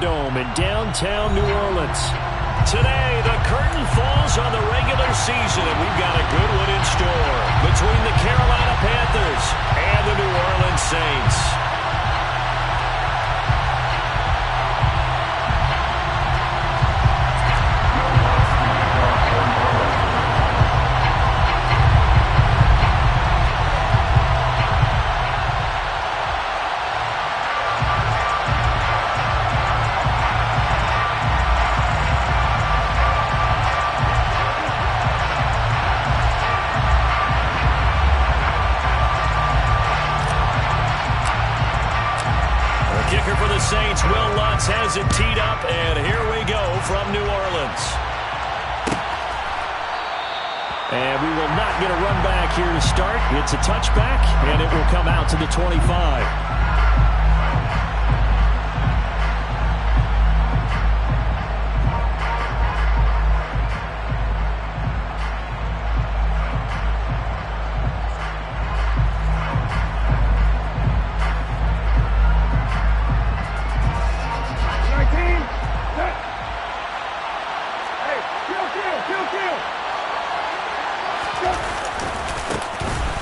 Dome in downtown New Orleans. Today, the curtain falls on the regular season, and we've got a good one in store between the Carolina Panthers and the New Orleans Saints. Kicker for the Saints, Will Lutz has it teed up, and here we go from New Orleans. And we will not get a run back here to start. It's a touchback, and it will come out to the 25.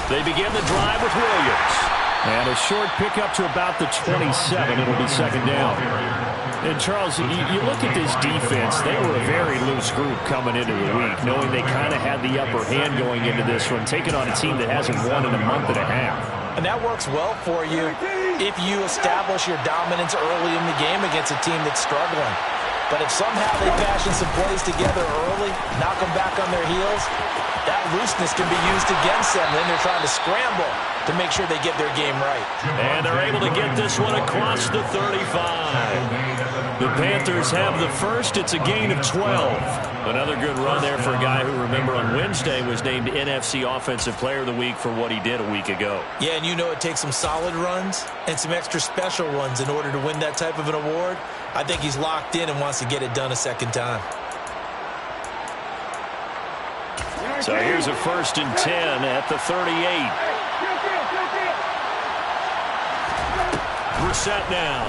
They begin the drive with Williams. And a short pickup to about the 27. It'll be second down. And, Charles, you look at this defense. They were a very loose group coming into the week, knowing they kind of had the upper hand going into this one, taking on a team that hasn't won in a month and a half. And that works well for you if you establish your dominance early in the game against a team that's struggling. But if somehow they fashion some plays together early, knock them back on their heels, that looseness can be used against them. Then they're trying to scramble to make sure they get their game right. And they're able to get this one across the 35. The Panthers have the first. It's a gain of 12. Another good run there for a guy who, remember, on Wednesday was named NFC Offensive Player of the Week for what he did a week ago. Yeah, and you know it takes some solid runs and some extra special runs in order to win that type of an award. I think he's locked in and wants to get it done a second time. So here's a 1st and 10 at the 38. Brissett now.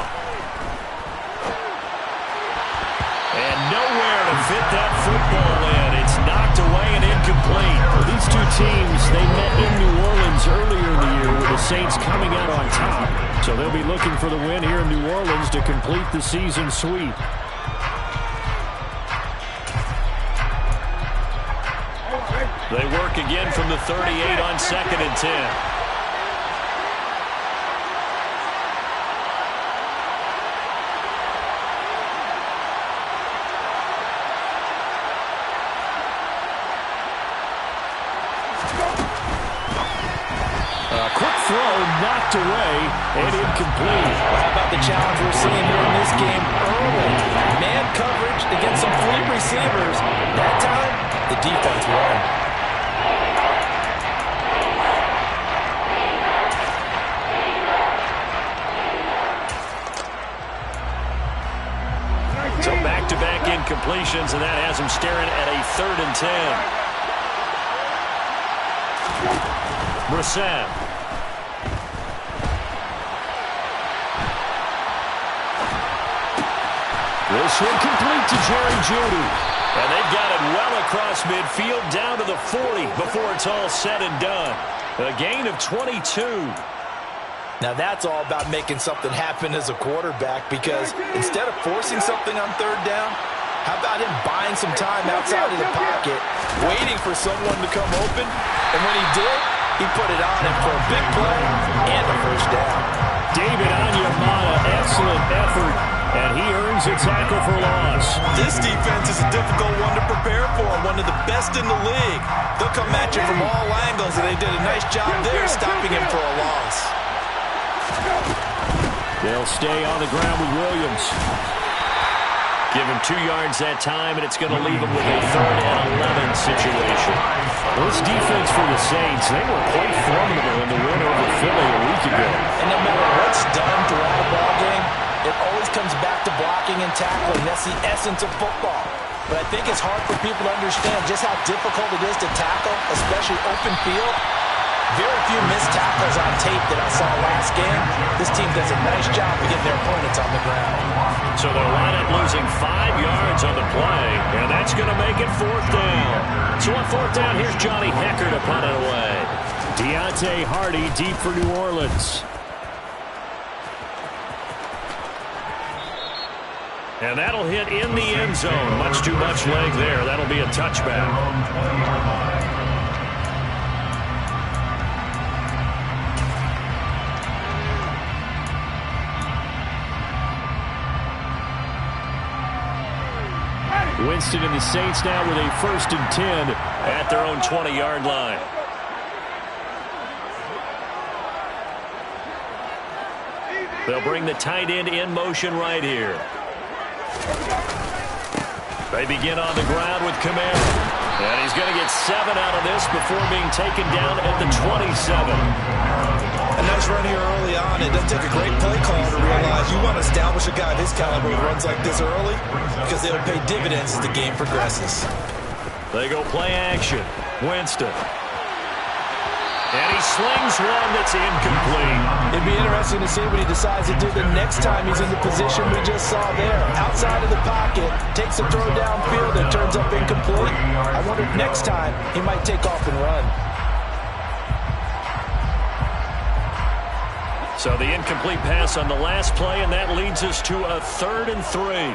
And nowhere to fit that football in. It's knocked away and incomplete. Well, these two teams, they met in New Orleans earlier in the year with the Saints coming out on top. So they'll be looking for the win here in New Orleans to complete the season sweep. They work again from the 38 on 2nd and 10. A quick throw knocked away and incomplete. How about the challenge we're seeing here in this game early? Man coverage against some fleet receivers. That time, the defense won. So back-to-back incompletions, and that has him staring at a 3rd and 10. Brissett. This one complete to Jerry Jeudy. And they've got it well across midfield down to the 40 before it's all said and done. A gain of 22. Now that's all about making something happen as a quarterback, because instead of forcing something on 3rd down, how about him buying some time outside of the pocket, waiting for someone to come open, and when he did, he put it on him for a big play and a 1st down. David Onyemata, excellent effort, and he earns a tackle for loss. This defense is a difficult one to prepare for, one of the best in the league. They'll come at you from all angles, and they did a nice job there stopping him for a loss. They'll stay on the ground with Williams. Give him 2 yards that time, and it's going to leave him with a 3rd and 11 situation. Well, this defense for the Saints, they were quite formidable in the win over Philly a week ago. And no matter what's done throughout a ball game, it always comes back to blocking and tackling. That's the essence of football. But I think it's hard for people to understand just how difficult it is to tackle, especially open field. Very few missed tackles on tape that I saw last game. This team does a nice job of getting their opponents on the ground. So they'll wind up losing 5 yards on the play, and that's going to make it 4th down. So on 4th down, here's Johnny Hecker to punt it away. Deontay Hardy deep for New Orleans. And that'll hit in the end zone. Much too much leg there. That'll be a touchback. Winston and the Saints now with a 1st and 10 at their own 20-yard line. They'll bring the tight end in motion right here. They begin on the ground with Kamara. And he's going to get 7 out of this before being taken down at the 27. A nice run here early on. It doesn't take a great play caller to realize you want to establish a guy of his caliber who runs like this early because they'll pay dividends as the game progresses. They go play action. Winston. And he slings one that's incomplete. It'd be interesting to see what he decides to do the next time he's in the position we just saw there. Outside of the pocket, takes a throw downfield and turns up incomplete. I wonder if next time he might take off and run. So the incomplete pass on the last play, and that leads us to a 3rd and 3.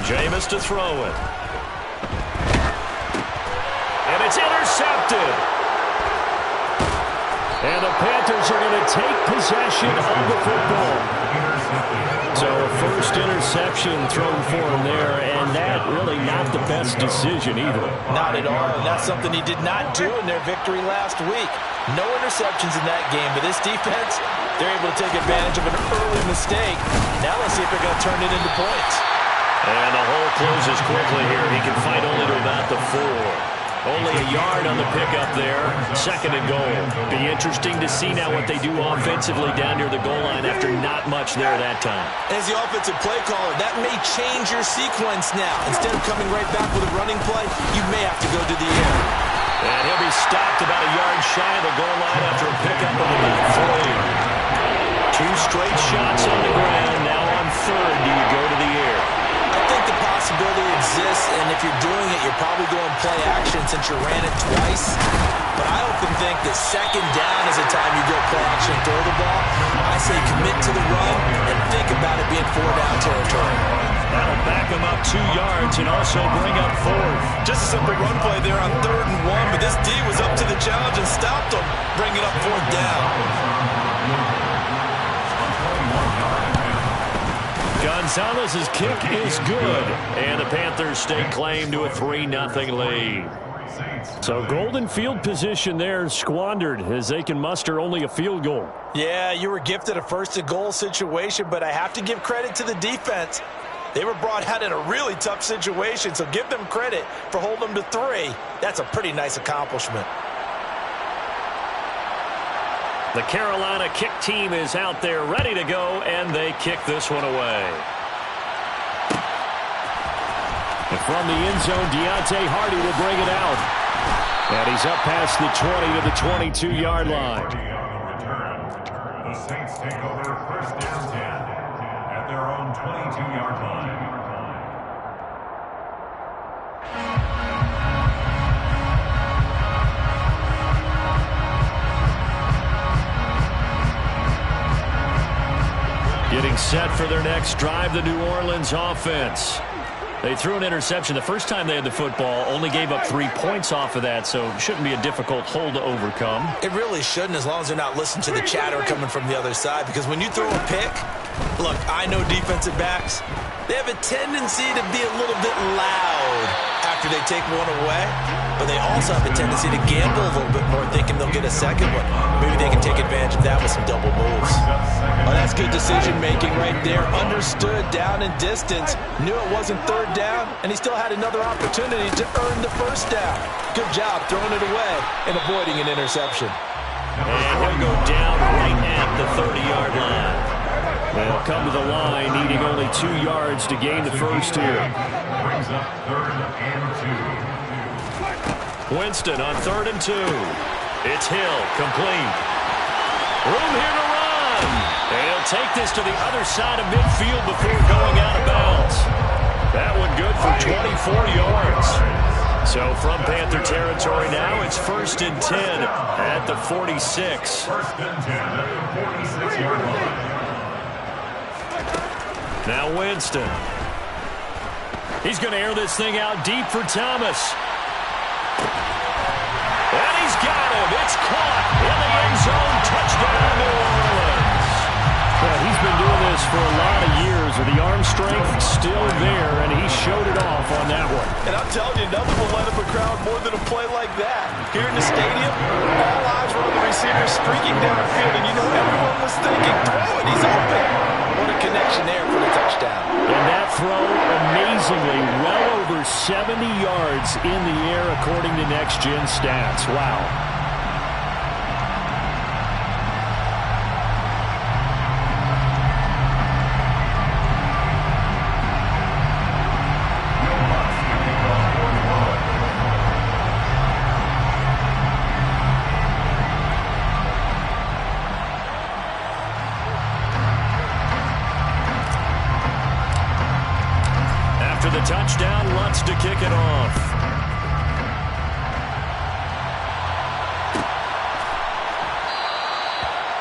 Jameis to throw it. And it's intercepted. And the Panthers are going to take possession of the football. So a first interception thrown for him there, and that really not the best decision either. Not at all, and that's something he did not do in their victory last week. No interceptions in that game, but this defense, they're able to take advantage of an early mistake. Now let's see if they're going to turn it into points. And the hole closes quickly here. He can fight only to about the 4. Only a yard on the pickup there. 2nd and goal. Be interesting to see now what they do offensively down near the goal line after not much there that time. As the offensive play caller, that may change your sequence now. Instead of coming right back with a running play, you may have to go to the air. And he'll be stopped about a yard shy of the goal line after a pickup of about 3. 2 straight shots on the ground. Now on 3rd, do you go to the air? I think the possibility exists, and if you're doing it, you're probably going play action since you ran it twice. But I often think that 2nd down is the time you go play action and throw the ball. I say commit to the run and think about it being 4-down territory. That'll back him up 2 yards and also bring up 4th. Just a simple run play there on 3rd and 1, but this D was up to the challenge and stopped him, bringing up 4th down. Gonzalez's kick is good, and the Panthers stake claim to a 3-0 lead. So golden field position there squandered as they can muster only a field goal. Yeah, you were gifted a 1st and goal situation, but I have to give credit to the defense. They were brought out in a really tough situation, so give them credit for holding them to 3. That's a pretty nice accomplishment. The Carolina kick team is out there ready to go, and they kick this one away. And from the end zone, Deontay Hardy will bring it out. And he's up past the 20 to the 22-yard line. The Saints take over 1st and 10 at their own 22-yard line. Getting set for their next drive, the New Orleans offense. They threw an interception the first time they had the football, only gave up 3 points off of that, so it shouldn't be a difficult hole to overcome. It really shouldn't, as long as they're not listening to the chatter coming from the other side, because when you throw a pick, look, I know defensive backs, they have a tendency to be a little bit loud after they take one away, but they also have a tendency to gamble a little bit more, thinking they'll get a second one. Maybe they can take advantage of that with some double moves. Oh, that's good decision-making right there. Understood down and distance. Knew it wasn't 3rd down, and he still had another opportunity to earn the 1st down. Good job throwing it away and avoiding an interception. And he'll go down right at the 30-yard line. They'll come to the line, needing only 2 yards to gain the first here. brings up 3rd and 2. Winston on 3rd and 2. It's Hill, complete. Room here to run. And he'll take this to the other side of midfield before going out of bounds. That one good for 24 yards. So from Panther territory now, it's 1st and 10 at the 46. 1st and 10 at the 46-yard line. Now Winston. He's going to air this thing out deep for Thomas. And he's got him. It's caught in the end zone. Touchdown, New Orleans. Well, he's been doing this for a lot of years, with the arm strength still there, and he showed it off on that one. And I'm telling you, nothing will light up a crowd more than a play like that. Here in the stadium, all eyes were on the receiver streaking down the field, and you know everyone was thinking, throw it, he's open. What a connection there for the touchdown. And that throw, amazingly, well over 70 yards in the air, according to Next Gen Stats. Wow. The touchdown, Lutz to kick it off.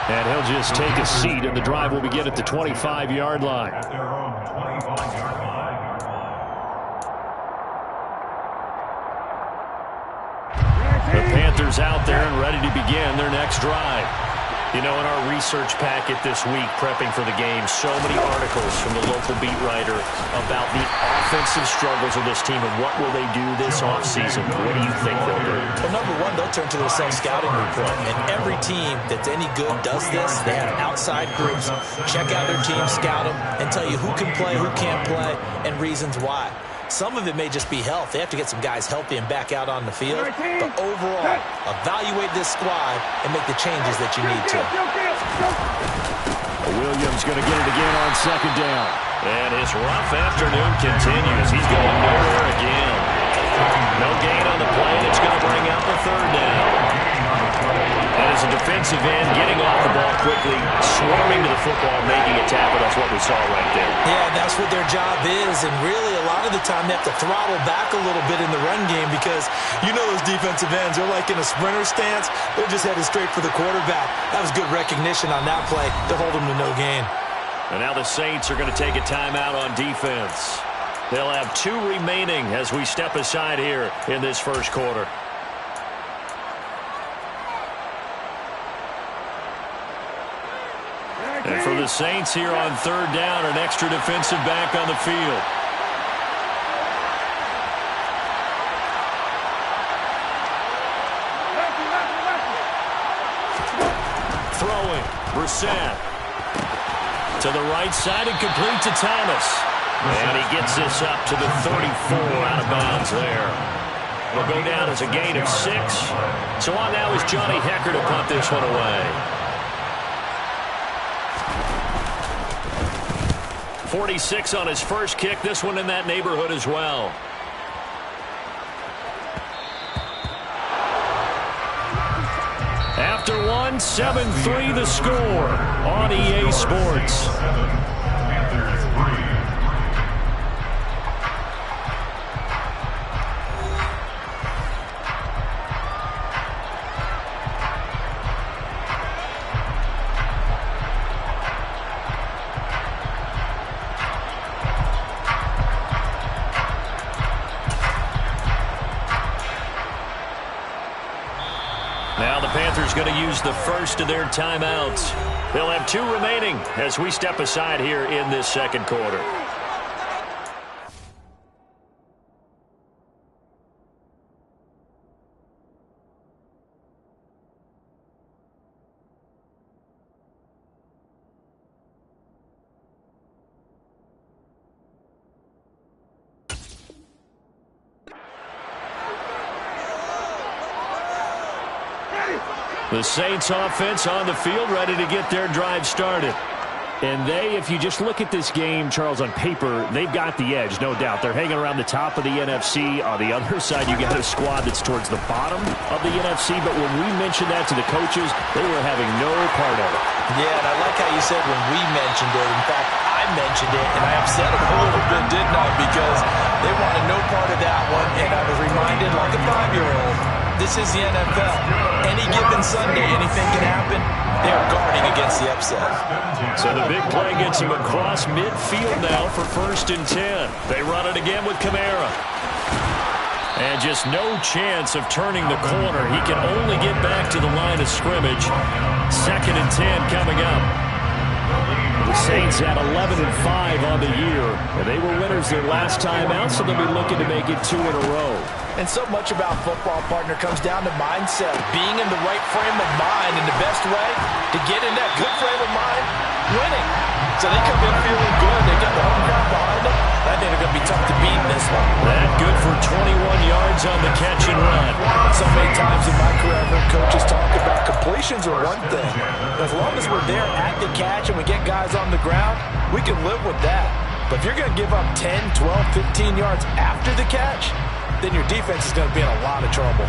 And he'll just take a seat, and the drive will begin at the 25-yard line. At their own 25-yard line. The Panthers out there and ready to begin their next drive. You know, in our research packet this week, prepping for the game, so many articles from the local beat writer about the offensive struggles of this team and what will they do this offseason. What do you think they'll do? Well, number one, they'll turn to their self-scouting report. And every team that's any good does this. They have outside groups, check out their team, scout them, and tell you who can play, who can't play, and reasons why. Some of it may just be health. They have to get some guys healthy and back out on the field. But overall, evaluate this squad and make the changes that you need to. Williams going to get it again on 2nd down. And his rough afternoon continues. He's going nowhere again. No gain on the play. It's going to bring out the 3rd down. And as a defensive end, getting off the ball quickly, swarming to the football, making a tackle. That's what we saw right there. Yeah, that's what their job is. And really, a lot of the time, they have to throttle back a little bit in the run game because you know those defensive ends, they're like in a sprinter stance. They're just headed straight for the quarterback. That was good recognition on that play to hold them to no gain. And now the Saints are going to take a timeout on defense. They'll have 2 remaining as we step aside here in this first quarter. And for the Saints here on 3rd down, an extra defensive back on the field. Throwing, Brissett. To the right side and complete to Thomas. And he gets this up to the 34, out of bounds there. Will go down as a gain of 6. So on now is Johnny Hecker to punt this one away. 46 on his first kick. This one in that neighborhood as well. After one, 7-3 the score on EA Sports. Panthers 3. Now the Panthers going to use the first of their timeouts. They'll have 2 remaining as we step aside here in this second quarter. The Saints offense on the field, ready to get their drive started. And if you just look at this game, Charles, on paper, they've got the edge, no doubt. They're hanging around the top of the NFC. On the other side, you got a squad that's towards the bottom of the NFC. But when we mentioned that to the coaches, they were having no part of it. Yeah, and I like how you said when we mentioned it. In fact, I mentioned it, and I upset them a little bit, didn't I? Because they wanted no part of that one, and I was reminded, like a 5-year-old, this is the NFL. Any given Sunday, anything can happen. They're guarding against the upset. So the big play gets him across midfield now for 1st and 10. They run it again with Kamara. And just no chance of turning the corner. He can only get back to the line of scrimmage. 2nd and 10 coming up. The Saints at 11-5 on the year. And they were winners their last time out, so they'll be looking to make it 2 in a row. And so much about football, partner, comes down to mindset. Being in the right frame of mind, and the best way to get in that good frame of mind, winning. So they come in feeling good. They got the home crowd behind them. I think they're going to be tough to beat in this one. That good for 21 yards on the catch and run. So many times in my career, I've heard coaches talk about completions are one thing. As long as we're there at the catch and we get guys on the ground, we can live with that. But if you're going to give up 10, 12, 15 yards after the catch, then your defense is going to be in a lot of trouble.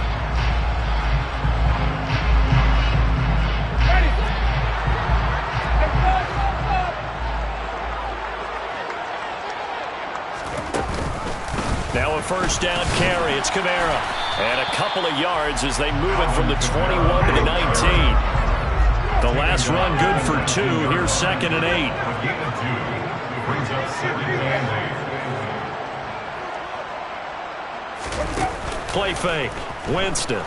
Now a 1st down carry. It's Kamara. And a couple of yards as they move it from the 21 to the 19. The last run good for 2. Here's 2nd and 8. Brings up 2nd and 8. Play fake. Winston.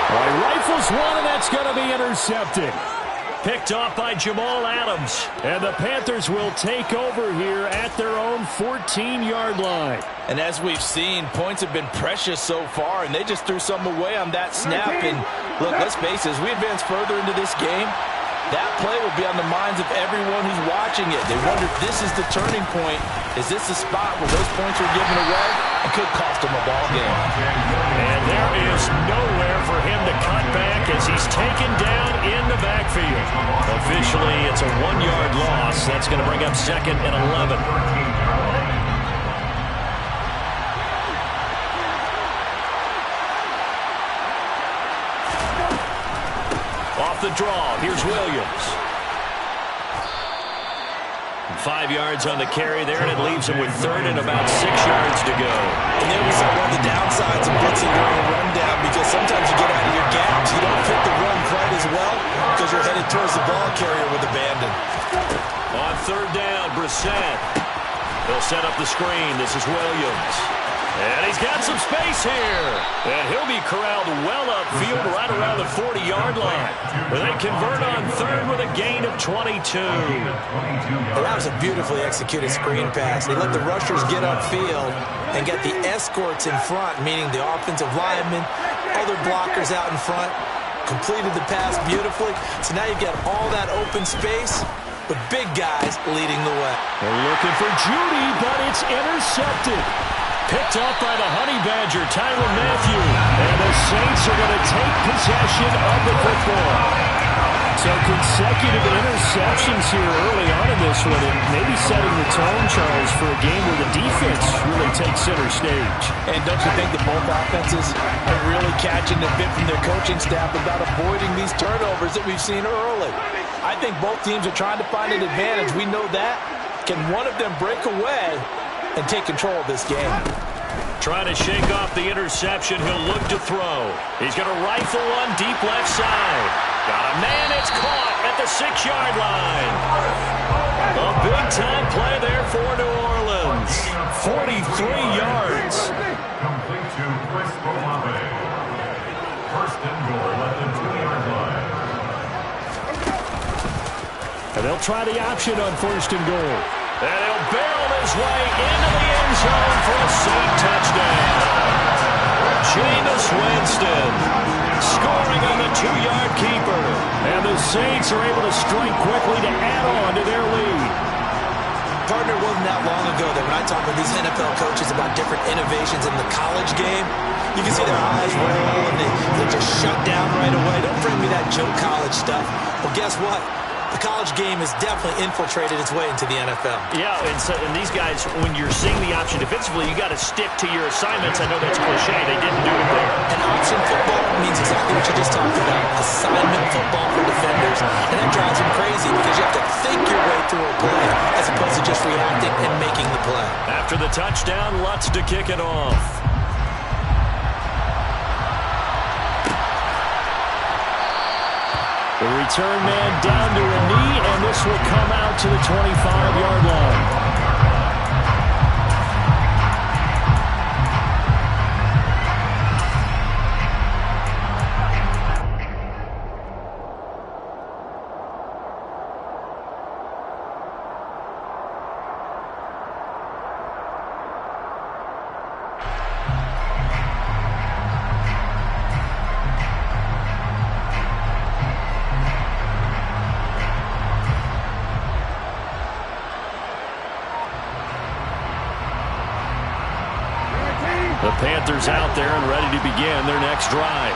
Rifles one, and that's going to be intercepted. Picked off by Jamal Adams. And the Panthers will take over here at their own 14-yard line. And as we've seen, points have been precious so far, and they just threw some away on that snap. And look, let's face it, as we advance further into this game, that play will be on the minds of everyone who's watching it. They wonder if this is the turning point. Is this the spot where those points are given away? It could cost them a ball game. And there is nowhere for him to cut back as he's taken down in the backfield. Officially, it's a 1-yard loss. That's going to bring up 2nd and 11. Off the draw, here's Williams. 5 yards on the carry there, and it leaves him with 3rd and about 6 yards to go. And there we saw one of the downsides of blitzing during a rundown, because sometimes you get out of your gaps. You don't fit the run quite as well because you're headed towards the ball carrier with abandon. On 3rd down, Brissett. They'll set up the screen. This is Williams. And he's got some space here. And he'll be corralled well upfield right around the 40-yard line. But they convert on 3rd with a gain of 22. Well, that was a beautifully executed screen pass. They let the rushers get upfield and get the escorts in front, meaning the offensive linemen, other blockers out in front, completed the pass beautifully. So now you've got all that open space with big guys leading the way. They're looking for Judy, but it's intercepted. Picked up by the Honey Badger, Tyrann Mathieu. And the Saints are going to take possession of the football. So consecutive interceptions here early on in this one, and maybe setting the tone, Charles, for a game where the defense really takes center stage. And don't you think that both offenses are really catching the bit from their coaching staff about avoiding these turnovers that we've seen early? I think both teams are trying to find an advantage. We know that. Can one of them break away and take control of this game? Trying to shake off the interception. He'll look to throw. He's going to rifle one deep left side. Got a man. It's caught at the 6-yard line. A big-time play there for New Orleans. 43 yards. Complete to Chris Olave. 1st and goal at the 2-yard line. And they'll try the option on 1st and goal. And he'll barrel his way into the end zone for a Saint touchdown. Jameis Winston scoring on the 2-yard keeper. And the Saints are able to strike quickly to add on to their lead. Partner, it wasn't that long ago that when I talk with these NFL coaches about different innovations in the college game, you can see their eyes roll and they just shut down right away. Don't bring me that joke college stuff. Well, guess what? The college game has definitely infiltrated its way into the NFL. Yeah, and these guys, when you're seeing the option defensively, you got to stick to your assignments. I know that's cliche. They didn't do it there. And option football means exactly what you just talked about. Assignment football for defenders. And that drives them crazy because you have to think your way through a play as opposed to just reacting and making the play. After the touchdown, Lutz to kick it off. The return man down to a knee, and this will come out to the 25-yard line. The Panthers out there and ready to begin their next drive.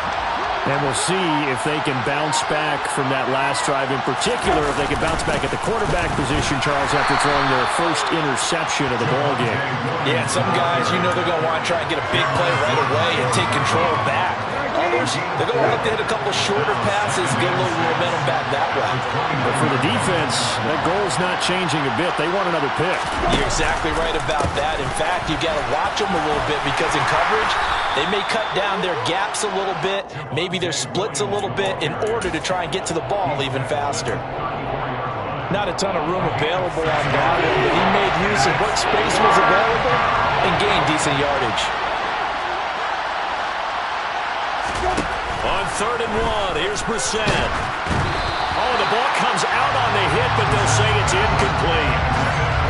And we'll see if they can bounce back from that last drive, in particular if they can bounce back at the quarterback position, Charles, after throwing their first interception of the ballgame. Yeah, and some guys, you know they're going to want to try and get a big play right away and take control back. Others, they're going to want to hit a couple shorter passes, get a little momentum back that way. But for the defense, that goal's not changing a bit. They want another pick. You're exactly right about that. In fact, you got to watch them a little bit because in coverage, they may cut down their gaps a little bit, maybe their splits a little bit in order to try and get to the ball even faster. Not a ton of room available on that one, but he made use of what space was available and gained decent yardage. On 3rd and 1, here's Brissett. Oh, the ball comes out on the hit, but they'll say it's incomplete.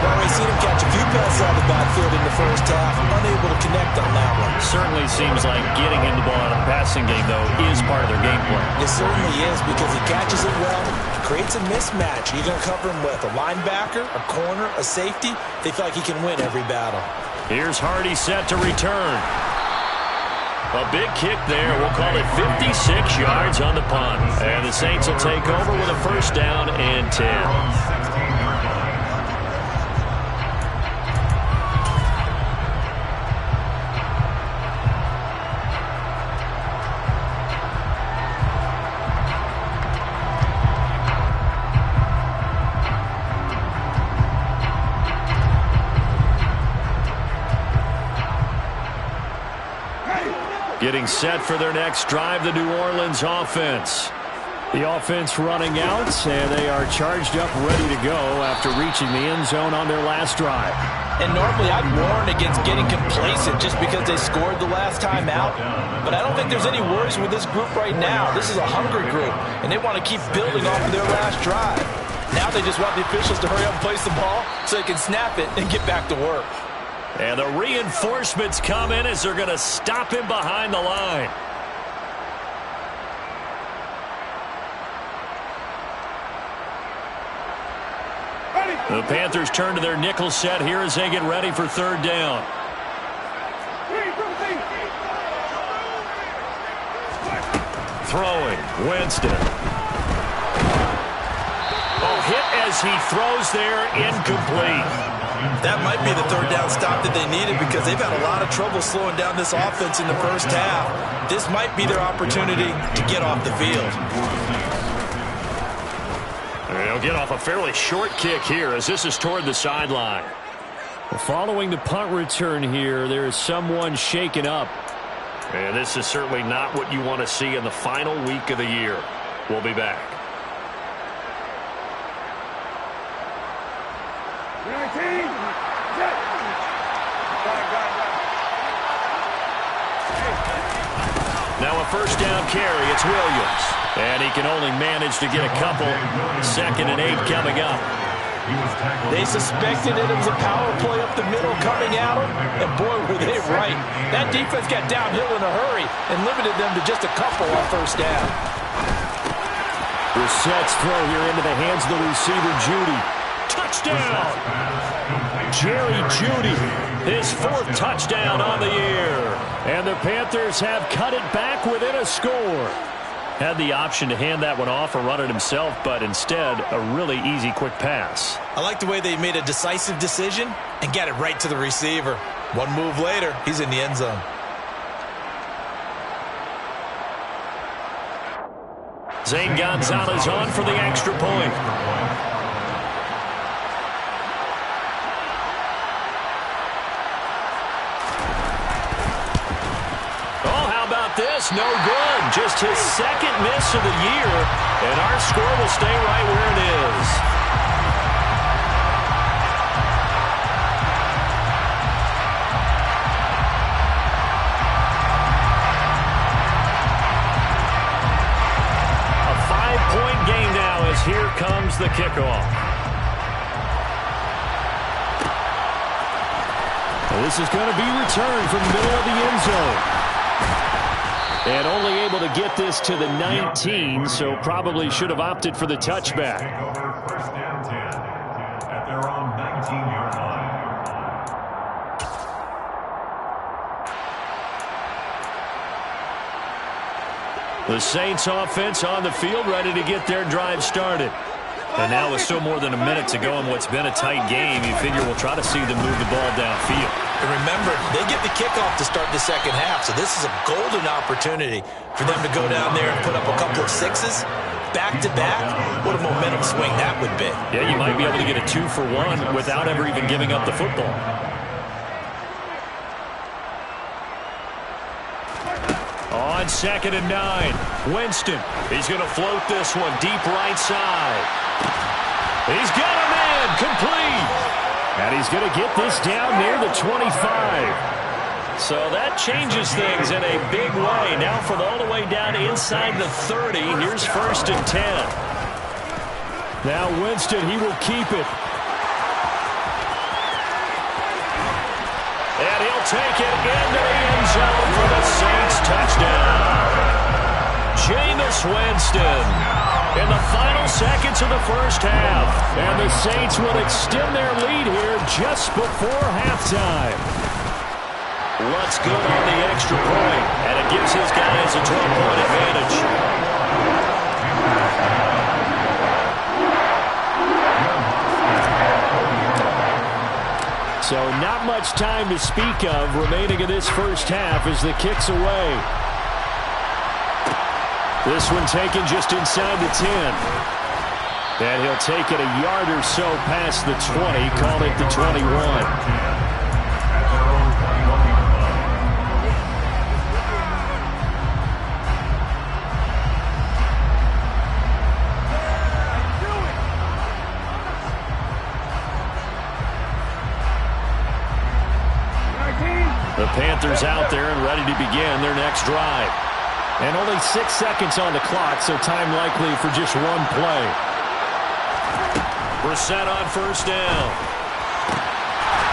Well, we've seen him catch a few passes out of the backfield in the first half, unable to connect on that one. Certainly seems like getting him the ball out of the passing game, though, is part of their game plan. It certainly is because he catches it well, creates a mismatch. You're going to cover him with a linebacker, a corner, a safety. They feel like he can win every battle. Here's Hardy set to return. A big kick there. We'll call it 56 yards on the punt. And the Saints will take over with a first down and 10. Getting set for their next drive, the New Orleans offense. The offense running out, and they are charged up, ready to go after reaching the end zone on their last drive. And normally I'd warn against getting complacent just because they scored the last time out. But I don't think there's any worries with this group right now. This is a hungry group, and they want to keep building off of their last drive. Now they just want the officials to hurry up and place the ball so they can snap it and get back to work. And the reinforcements come in as they're going to stop him behind the line. The Panthers turn to their nickel set here as they get ready for 3rd down. Throwing, Winston. Oh, hit as he throws there, incomplete. That might be the 3rd down stop that they needed because they've had a lot of trouble slowing down this offense in the first half. This might be their opportunity to get off the field. They'll get off a fairly short kick here as this is toward the sideline. Following the punt return here, there is someone shaken up. And this is certainly not what you want to see in the final week of the year. We'll be back. Now a first down carry. It's Williams. And he can only manage to get a couple. 2nd and 8 coming up. They suspected it was a power play up the middle coming at them. And boy, were they right. That defense got downhill in a hurry and limited them to just a couple on first down. Brissett's throw here into the hands of the receiver, Judy. Touchdown! Jerry Jeudy, his 4th touchdown on the year. And the Panthers have cut it back within a score. Had the option to hand that one off or run it himself, but instead, a really easy, quick pass. I like the way they made a decisive decision and got it right to the receiver. One move later, he's in the end zone. Zane Gonzalez on for the extra point. Oh, how about this? No good. Just his 2nd miss of the year, and our score will stay right where it is. A 5-point game now as here comes the kickoff. Well, this is going to be returned from the middle of the end zone. And only able to get this to the 19, so probably should have opted for the touchback. Take over 1st and 10 at their own 19-yard line. The Saints offense on the field, ready to get their drive started. And now with still more than a minute to go in what's been a tight game, you figure we'll try to see them move the ball downfield. And remember, they get the kickoff to start the second half, so this is a golden opportunity for them to go down there and put up a couple of 6s. Back-to-back, what a momentum swing that would be. Yeah, you might be able to get a 2-for-1 without ever even giving up the football. On 2nd and 9, Winston. He's going to float this one deep right side. He's got a man complete. And he's going to get this down near the 25. So that changes things in a big way. Now from all the way down inside the 30, here's 1st and 10. Now Winston, he will keep it. And he'll take it into the end zone for the Saints touchdown. Jameis Winston in the final seconds of the first half. And the Saints will extend their lead here just before halftime. What's good on the extra point, and it gives his guys a 12-point advantage. So not much time to speak of remaining in this first half as the kick's away. This one taken just inside the 10. And he'll take it a yard or so past the 20, call it the 21. The Panthers out there and ready to begin their next drive. And only 6 seconds on the clock, so time likely for just one play. Brissett on 1st down.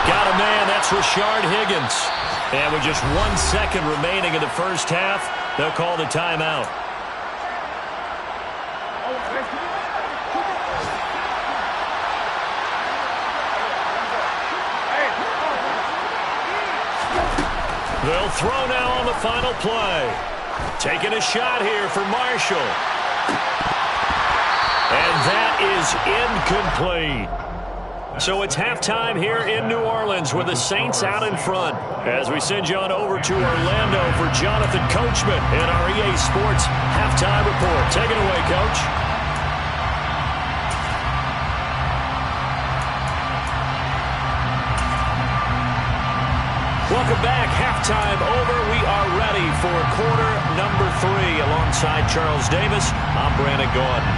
Got a man, that's Rashard Higgins. And with just 1 second remaining in the first half, they'll call the timeout. They'll throw now on the final play. Taking a shot here for Marshall. And that is incomplete. So it's halftime here in New Orleans with the Saints out in front. As we send you on over to Orlando for Jonathan Coachman in our EA Sports Halftime Report. Take it away, Coach. Welcome back. Halftime over. We are ready for quarter number 3. Alongside Charles Davis, I'm Brandon Gordon.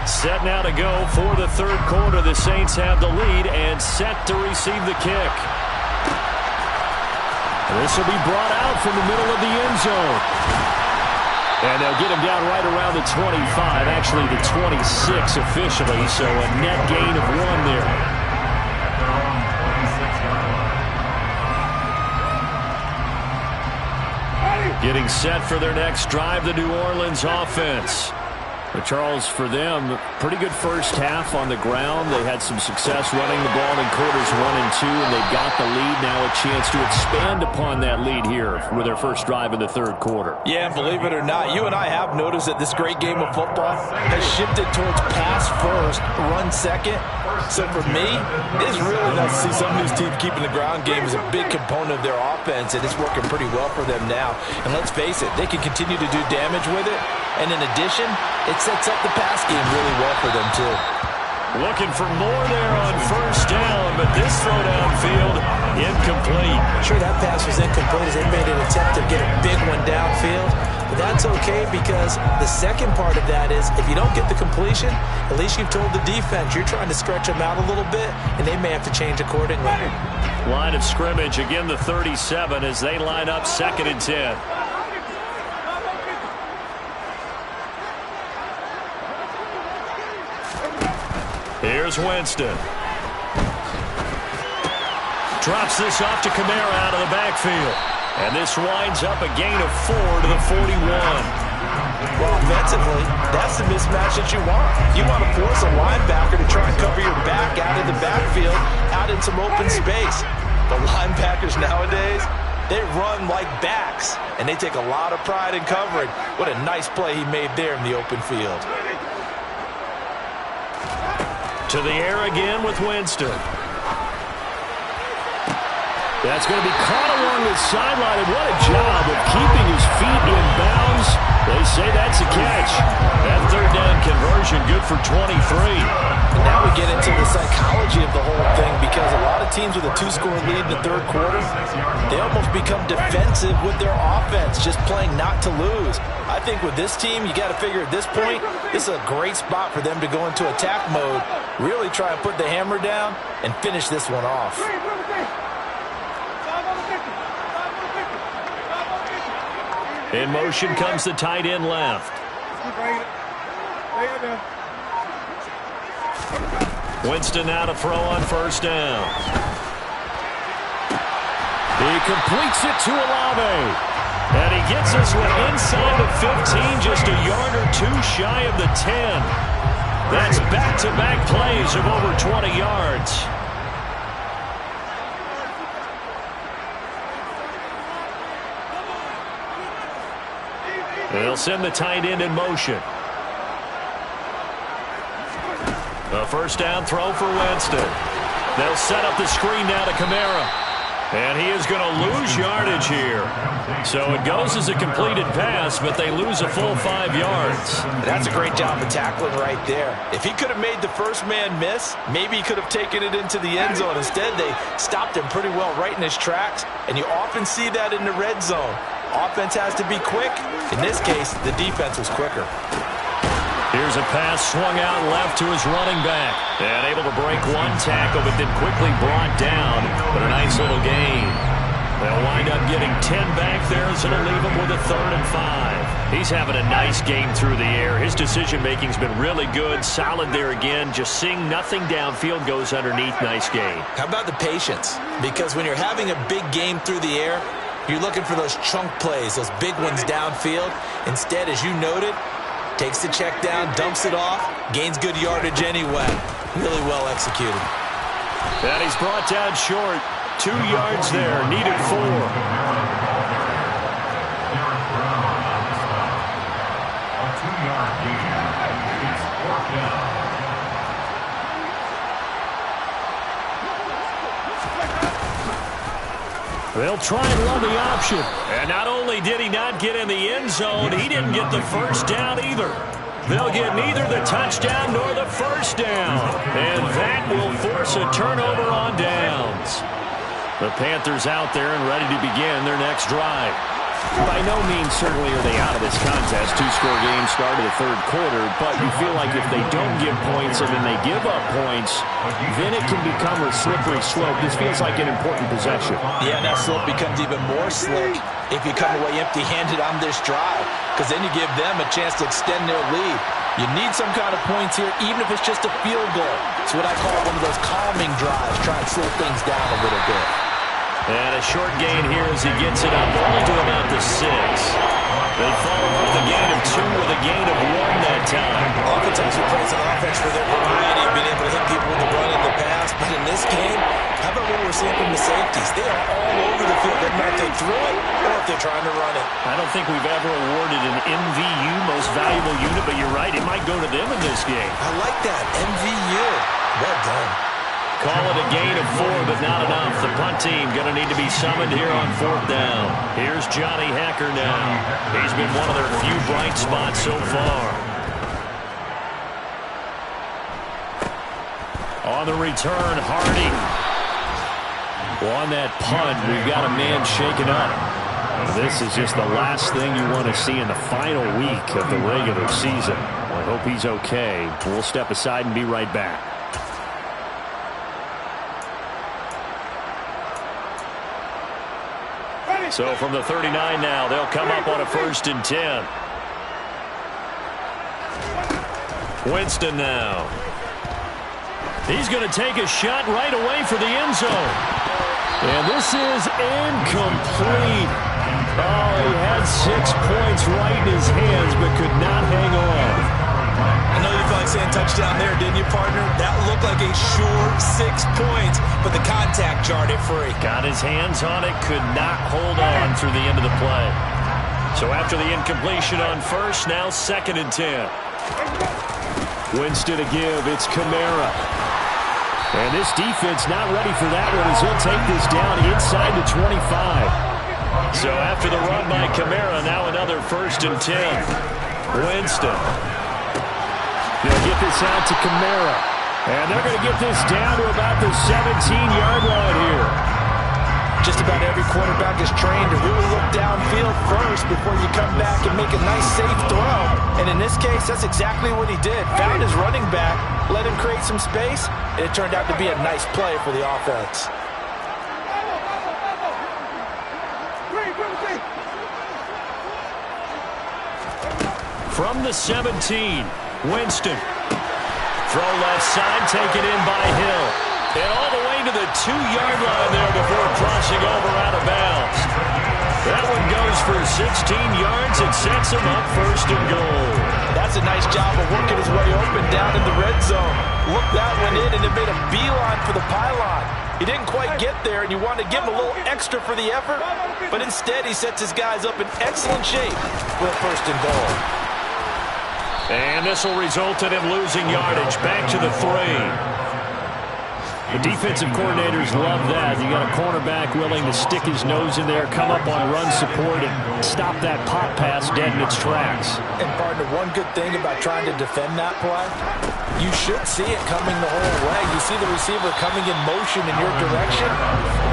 Set now to go for the third quarter. The Saints have the lead and set to receive the kick. This will be brought out from the middle of the end zone. And they'll get him down right around the 25, actually the 26 officially, so a net gain of 1 there. Getting set for their next drive, the New Orleans offense. But Charles, for them, pretty good first half on the ground. They had some success running the ball in quarters 1 and 2, and they've got the lead. Now a chance to expand upon that lead here with their first drive in the third quarter. Yeah, and believe it or not, you and I have noticed that this great game of football has shifted towards pass first, run second. So for me, it's really nice to see some of these teams keeping the ground game as a big component of their offense, and it's working pretty well for them now. And let's face it, they can continue to do damage with it. And in addition, it sets up the pass game really well for them, too. Looking for more there on first down, but this throw downfield, incomplete. Sure, that pass was incomplete as they made an attempt to get a big one downfield. But that's okay because the second part of that is if you don't get the completion, at least you've told the defense you're trying to stretch them out a little bit, and they may have to change accordingly. Line of scrimmage, again the 37 as they line up 2nd and 10. Here's Winston. Drops this off to Kamara out of the backfield. And this winds up a gain of 4 to the 41. Well, offensively, that's the mismatch that you want. You want to force a linebacker to try and cover your back out in the backfield, out in some open space. The linebackers nowadays, they run like backs, and they take a lot of pride in covering. What a nice play he made there in the open field. To the air again with Winston. That's going to be caught along the sideline, and what a job of keeping his feet in bounds. They say that's a catch. That third down conversion good for 23. And now we get into the psychology of the whole thing because a lot of teams with a 2-score lead in the third quarter, they almost become defensive with their offense, just playing not to lose. I think with this team, you got to figure at this point, this is a great spot for them to go into attack mode, really try and put the hammer down and finish this one off. In motion comes the tight end left. Winston now to throw on first down. He completes it to Olave. And he gets this one inside the 15, just a yard or two shy of the 10. That's back-to-back plays of over 20 yards. They'll send the tight end in motion. A first down throw for Winston. They'll set up the screen now to Kamara. And he is going to lose yardage here. So it goes as a completed pass, but they lose a full 5 yards. That's a great job of tackling right there. If he could have made the first man miss, maybe he could have taken it into the end zone. Instead, they stopped him pretty well right in his tracks. And you often see that in the red zone. Offense has to be quick. In this case, the defense was quicker. Here's a pass swung out left to his running back. And able to break one tackle, but then quickly brought down. But a nice little gain. They'll wind up getting 10 back there, so it'll leave him with a 3rd and 5. He's having a nice game through the air. His decision-making's been really good. Solid there again. Just seeing nothing downfield goes underneath. Nice gain. How about the patience? Because when you're having a big game through the air, you're looking for those chunk plays, those big ones downfield. Instead, as you noted, takes the check down, dumps it off, gains good yardage anyway. Really well executed. And he's brought down short. 2 yards there, needed 4. They'll try and run the option. And not only did he not get in the end zone, he didn't get the first down either. They'll get neither the touchdown nor the first down. And that will force a turnover on downs. The Panthers out there and ready to begin their next drive. By no means certainly are they out of this contest. 2-score game start of the third quarter, but you feel like if they don't give points and then they give up points, then it can become a slippery slope. This feels like an important possession. Yeah, that slope becomes even more slick if you come away empty-handed on this drive, because then you give them a chance to extend their lead. You need some kind of points here, even if it's just a field goal. It's what I call one of those calming drives, try and slow things down a little bit. And a short gain here as he gets it up only to about the 6. They follow up the gain of 2 with a gain of 1 that time. Oftentimes we praise an offense for their variety of being able to hit people with the run in the pass. But in this game, how about what we're seeing from the safeties? They are all over the field. Doesn't matter if they threw it or if they're trying to run it. I don't think we've ever awarded an MVU, most valuable unit, but you're right, it might go to them in this game. I like that, MVU. Well done. Call it a gain of 4, but not enough. The punt team going to need to be summoned here on 4th down. Here's Johnny Hacker now. He's been one of their few bright spots so far. On the return, Harding. On that punt, we've got a man shaken up. This is just the last thing you want to see in the final week of the regular season. I hope he's okay. We'll step aside and be right back. So from the 39 now, they'll come up on a 1st and 10. Winston now. He's going to take a shot right away for the end zone. And this is incomplete. Oh, he had 6 points right in his hands, but could not hang on. I know you felt like saying touchdown there, didn't you, partner? That looked like a sure 6 points, but the contact jarred it free. Got his hands on it, could not hold on through the end of the play. So after the incompletion on 1st, now 2nd and 10. Winston to give, it's Kamara. And this defense not ready for that one as he'll take this down inside the 25. So after the run by Kamara, now another 1st and 10. Winston. They'll get this out to Kamara. And they're going to get this down to about the 17-yard line here. Just about every quarterback is trained to really look downfield first before you come back and make a nice, safe throw. And in this case, that's exactly what he did. Found his running back, let him create some space, and it turned out to be a nice play for the offense. From the 17, Winston. Throw left side, taken in by Hill. And all the way to the 2-yard line there before crossing over out of bounds. That one goes for 16 yards. It sets him up 1st and goal. That's a nice job of working his way open down in the red zone. Looked that one in and it made a beeline for the pylon. He didn't quite get there, and you want to give him a little extra for the effort. But instead, he sets his guys up in excellent shape for a 1st and goal. And this will result in him losing yardage. Back to the 3. The defensive coordinators love that. You got a cornerback willing to stick his nose in there, come up on run support, and stop that pop pass dead in its tracks. And, partner, one good thing about trying to defend that play, you should see it coming the whole way. You see the receiver coming in motion in your direction.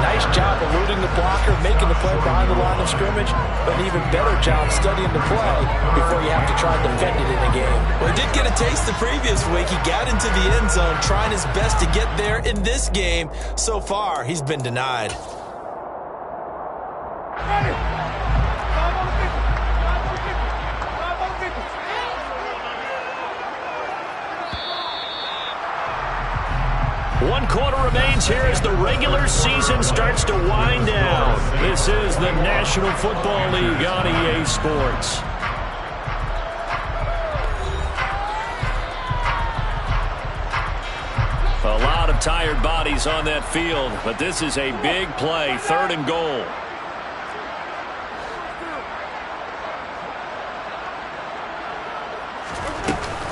Nice job eluding the blocker, making the play behind the line of scrimmage, but an even better job studying the play before you have to try and defend it in a game. Well, he did get a taste the previous week. He got into the end zone, trying his best to get there in this game. So far, he's been denied. One quarter remains here as the regular season starts to wind down. This is the National Football League on EA Sports. A lot of tired bodies on that field, but this is a big play, 3rd and goal.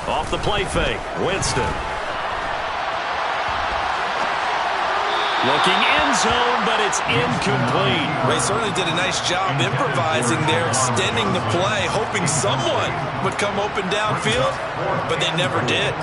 Off the play fake, Winston. Looking end zone, but it's incomplete. They certainly did a nice job improvising there, extending the play, hoping someone would come open downfield, but they never did.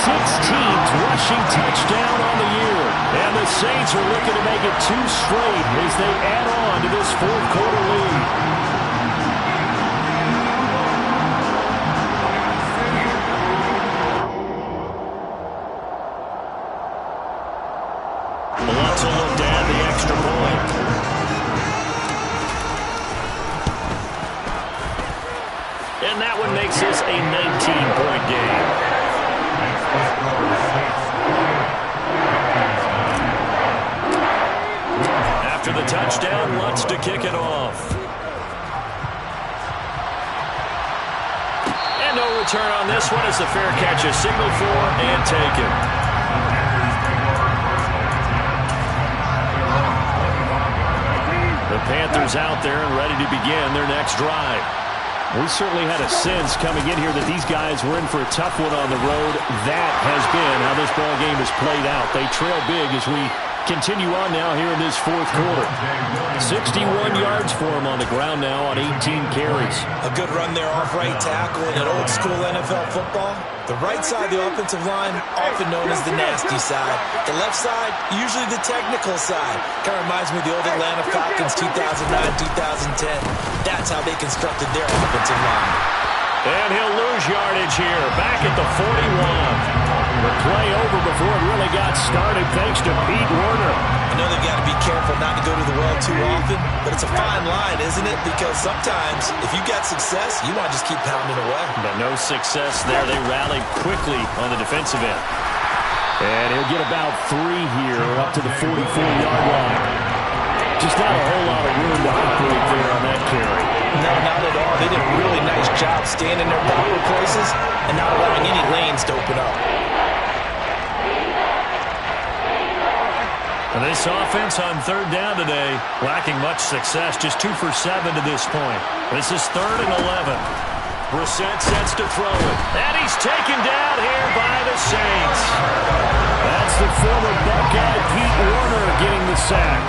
16th rushing touchdown on the year. And the Saints are looking to make it 2 straight as they add on to this fourth-quarter lead. Let's look at the extra point. And that one makes this a 19-point game. After the touchdown, Lutz to kick it off. And no return on this one as the fair catch is signaled for and taken. The Panthers out there and ready to begin their next drive. We certainly had a sense coming in here that these guys were in for a tough one on the road. That has been how this ball game has played out. They trail big as we continue on now here in this fourth quarter. 61 yards for him on the ground now on 18 carries. A good run there off right tackle in an old school NFL football. The right side of the offensive line, often known as the nasty side. The left side, usually the technical side. Kind of reminds me of the old Atlanta Falcons 2009-2010. That's how they constructed their offensive line. And he'll lose yardage here, back at the 41. The play over before it really got started thanks to Pete Werner. I know they've got to be careful not to go to the well too often, but it's a fine line, isn't it? Because sometimes if you got success, you want to just keep pounding away. But no success there. They rallied quickly on the defensive end. And he'll get about 3 here up to the 44-yard line. Just not a whole lot of room to operate there on that carry. No, not at all. They did a really nice job staying in their proper places and not allowing any lanes to open up. And this offense on third down today, lacking much success, just 2 for 7 to this point. This is 3rd and 11. Brissett sets to throw it. And he's taken down here by the Saints. That's the former Buckeye Pete Werner getting the sack.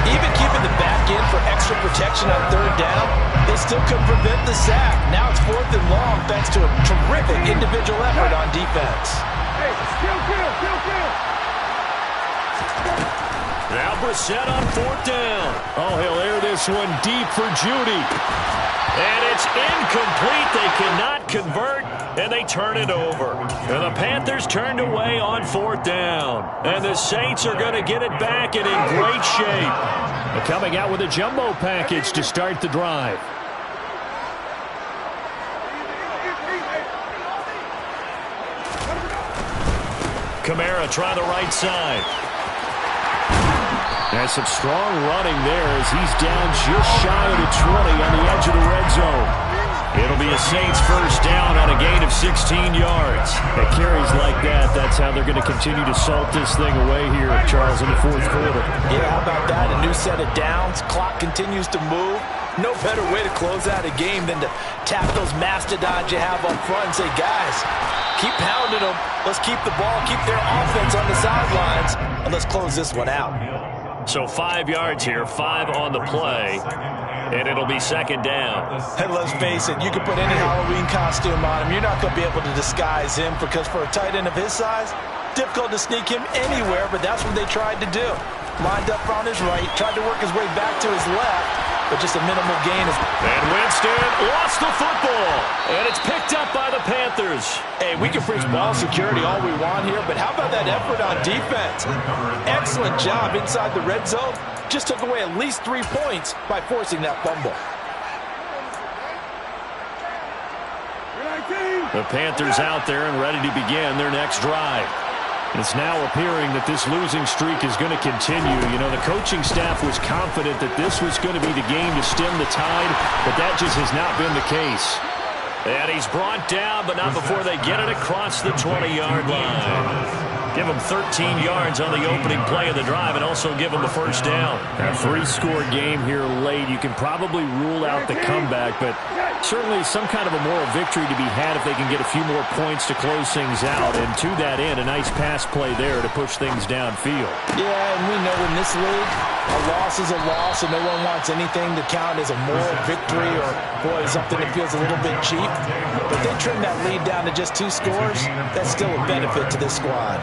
Even keeping the back end for extra protection on third down, they still couldn't prevent the sack. Now it's 4th and long thanks to a terrific individual effort on defense. Hey, still. Now Brissett on 4th down. Oh, he'll air this one deep for Judy. And it's incomplete. They cannot convert, and they turn it over. And the Panthers turned away on 4th down. And the Saints are going to get it back and in great shape. They're coming out with a jumbo package to start the drive. Kamara try the right side. There's some strong running there as he's down just shy of the 20 on the edge of the red zone. It'll be a Saints first down on a gain of 16 yards. At carries like that, that's how they're going to continue to salt this thing away here, Charles, in the fourth quarter. Yeah, how about that? A new set of downs. Clock continues to move. No better way to close out a game than to tap those mastodons you have up front and say, guys, keep pounding them. Let's keep the ball, keep their offense on the sidelines, and let's close this one out. So 5 yards here, 5 on the play, and it'll be second down. And let's face it, you can put any Halloween costume on him. You're not going to be able to disguise him because for a tight end of his size, difficult to sneak him anywhere, but that's what they tried to do. Lined up on his right, tried to work his way back to his left, but just a minimal gain. And Winston lost the football, and it's picked up by the Panthers. Hey, we can preach ball security all we want here, but how about that effort on defense? Excellent job inside the red zone. Just took away at least 3 points by forcing that fumble. The Panthers out there and ready to begin their next drive. It's now appearing that this losing streak is going to continue. You know, the coaching staff was confident that this was going to be the game to stem the tide, but that just has not been the case. And he's brought down, but not before they get it across the 20-yard line. Give them 13 yards on the opening play of the drive and also give them a first down. A three-score game here late. You can probably rule out the comeback, but certainly some kind of a moral victory to be had if they can get a few more points to close things out. And to that end, a nice pass play there to push things downfield. Yeah, and we know in this league, a loss is a loss, and no one wants anything to count as a moral victory or, boy, something that feels a little bit cheap. But they trim that lead down to just 2 scores. That's still a benefit to this squad.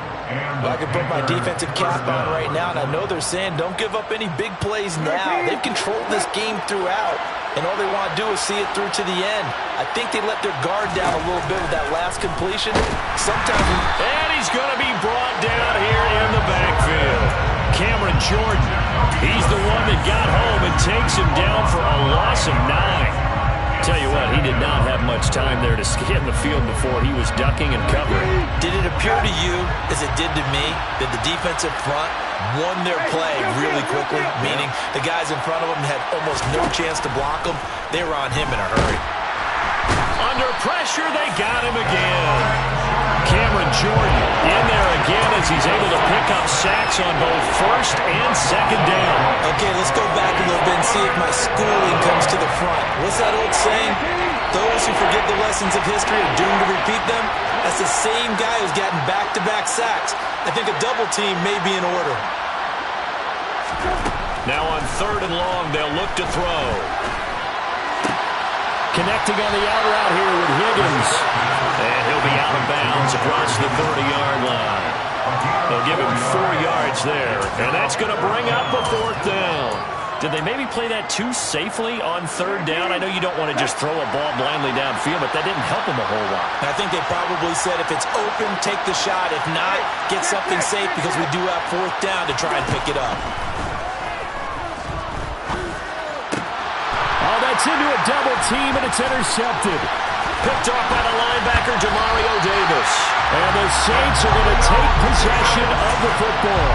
Well, I can put my defensive cap on right now, and I know they're saying don't give up any big plays now. They've controlled this game throughout, and all they want to do is see it through to the end. I think they let their guard down a little bit with that last completion. And he's going to be brought down here in the backfield. Cameron Jordan, he's the one that got home and takes him down for a loss of 9. Tell you what, he did not have much time there to get in the field before he was ducking and covering. Did it appear to you, as it did to me, that the defensive front won their play really quickly? Meaning the guys in front of them had almost no chance to block him. They were on him in a hurry. Under pressure, they got him again. Cameron Jordan in there again as he's able to pick up sacks on both first and second down. Okay, let's go back a little bit and see if my schooling comes to the front. What's that old saying? Those who forget the lessons of history are doomed to repeat them. That's the same guy who's gotten back-to-back sacks. I think a double team may be in order. Now on 3rd and long, they'll look to throw. Connecting on the out route here with Higgins. And he'll be out of bounds across the 30-yard line. They'll give him 4 yards there. And that's going to bring up a 4th down. Did they maybe play that too safely on 3rd down? I know you don't want to just throw a ball blindly downfield, but that didn't help them a whole lot. I think they probably said if it's open, take the shot. If not, get something safe because we do have 4th down to try and pick it up. Oh, that's into a double team, and it's intercepted. Picked off by the linebacker, Demario Davis. And the Saints are going to take possession of the football.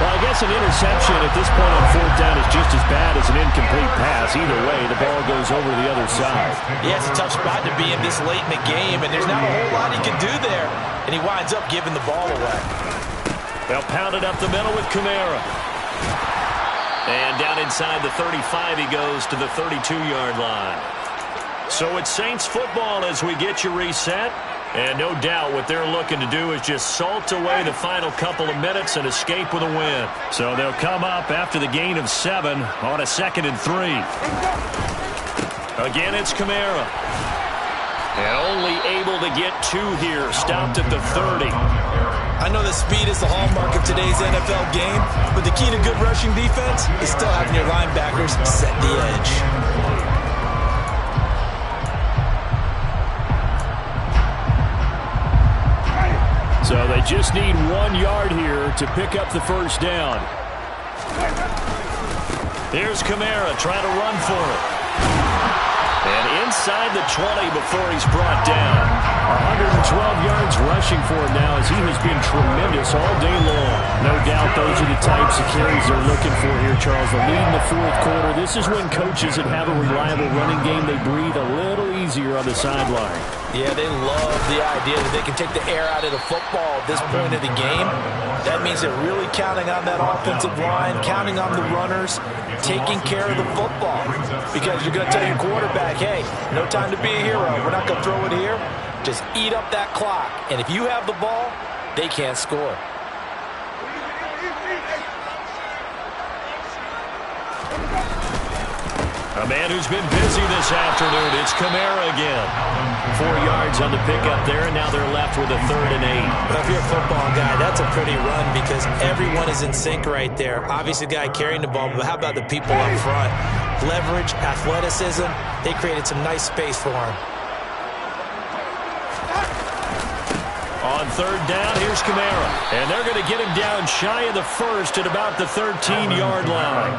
Well, I guess an interception at this point on 4th down is just as bad as an incomplete pass. Either way, the ball goes over to the other side. Yeah, it's a tough spot to be in this late in the game, and there's not a whole lot he can do there. And he winds up giving the ball away. They'll pound it up the middle with Kamara. And down inside the 35, he goes to the 32-yard line. So it's Saints football as we get you reset. And no doubt what they're looking to do is just salt away the final couple of minutes and escape with a win. So they'll come up after the gain of 7 on a 2nd and 3. Again, it's Kamara. And only able to get 2 here. Stopped at the 30. I know that speed is the hallmark of today's NFL game, but the key to good rushing defense is still having your linebackers set the edge. So they just need 1 yard here to pick up the first down. Here's Kamara trying to run for it. And inside the 20 before he's brought down. 112 yards rushing for him now as he has been tremendous all day long. No doubt those are the types of carries they're looking for here, Charles. The lead in the 4th quarter. This is when coaches that have a reliable running game, they breathe a little easier on the sideline. Yeah, they love the idea that they can take the air out of the football at this point of the game. That means they're really counting on that offensive line, counting on the runners, taking care of the football. Because you're going to tell your quarterback, hey, no time to be a hero. We're not going to throw it here. Just eat up that clock. And if you have the ball, they can't score. A man who's been busy this afternoon, it's Kamara again. 4 yards on the pickup there, and now they're left with a 3rd and 8. Well, if you're a football guy, that's a pretty run because everyone is in sync right there. Obviously, the guy carrying the ball, but how about the people up front? Leverage, athleticism, they created some nice space for him. On 3rd down, here's Kamara. And they're going to get him down shy of the 1st at about the 13-yard line.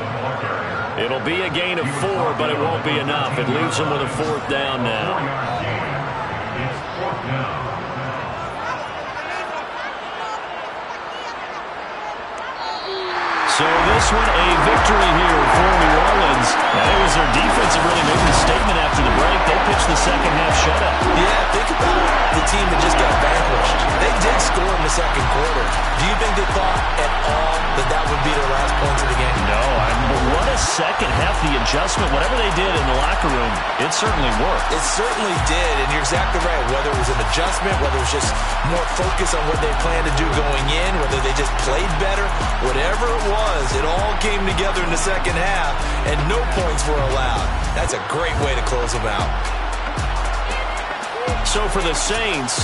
It'll be a gain of 4, but it won't be enough. It leaves them with a 4th down now. So this one, a victory here for New Orleans. And it was their defense that really made the statement after the break. They pitched the second half shutout. Yeah, think about the team that just got vanquished. They did score in the second quarter. Do you think they thought at all that would be their last points of the game? No, what a second half. The adjustment, whatever they did in the locker room, it certainly worked. It certainly did, and you're exactly right. Whether it was an adjustment, whether it was just more focus on what they planned to do going in, whether they just played better, whatever it was, it all came together in the second half, and no points were allowed. That's a great way to close them out. So for the Saints,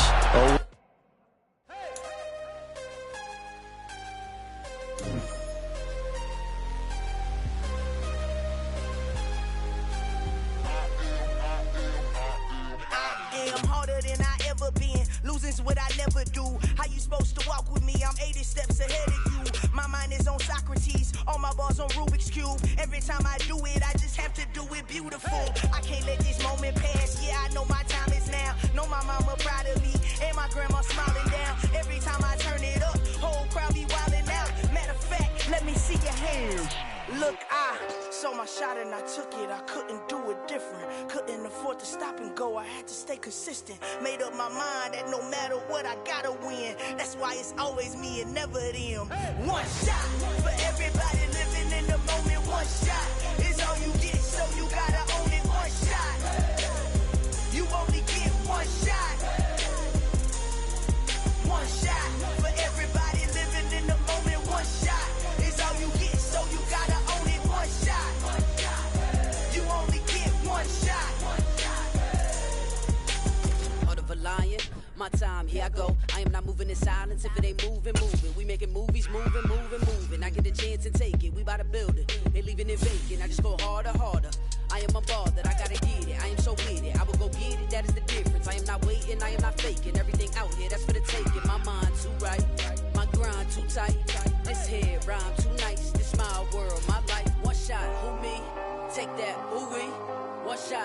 losing's what I never do. How you supposed to walk with me? I'm 80 steps ahead of you. My mind is on Socrates, all my balls on Rubik's Cube. Every time I do it, I just have to do it beautiful. I can't let this moment pass. Yeah, I know my time is now. Know my mama proud of me, and my grandma smiling down. Every time I turn it up, whole crowd be wilding out. Matter of fact, let me see your hands. Look, I saw my shot and I took it. I couldn't do it different. Couldn't afford to stop and go. I had to stay consistent. Made up my mind that no matter what, I gotta win. That's why it's always me and never them. One shot for everybody living in the moment. One shot is all you get, so you gotta own it. One shot. You only get one shot. One shot for everybody living in the moment. One shot is all you get, so you gotta own it. One shot. You only get one shot. Heart of a lion, my time, here I go. I am not moving in silence. If it ain't moving, moving. We making movies, moving. I get a chance and take it. We bout to build it. They leaving it vacant. I just go harder. I am a ball that I gotta get it. I am so with it. I will go get it. That is the difference. I am not waiting. I am not faking. Everything out here, that's for the taking. My mind too right.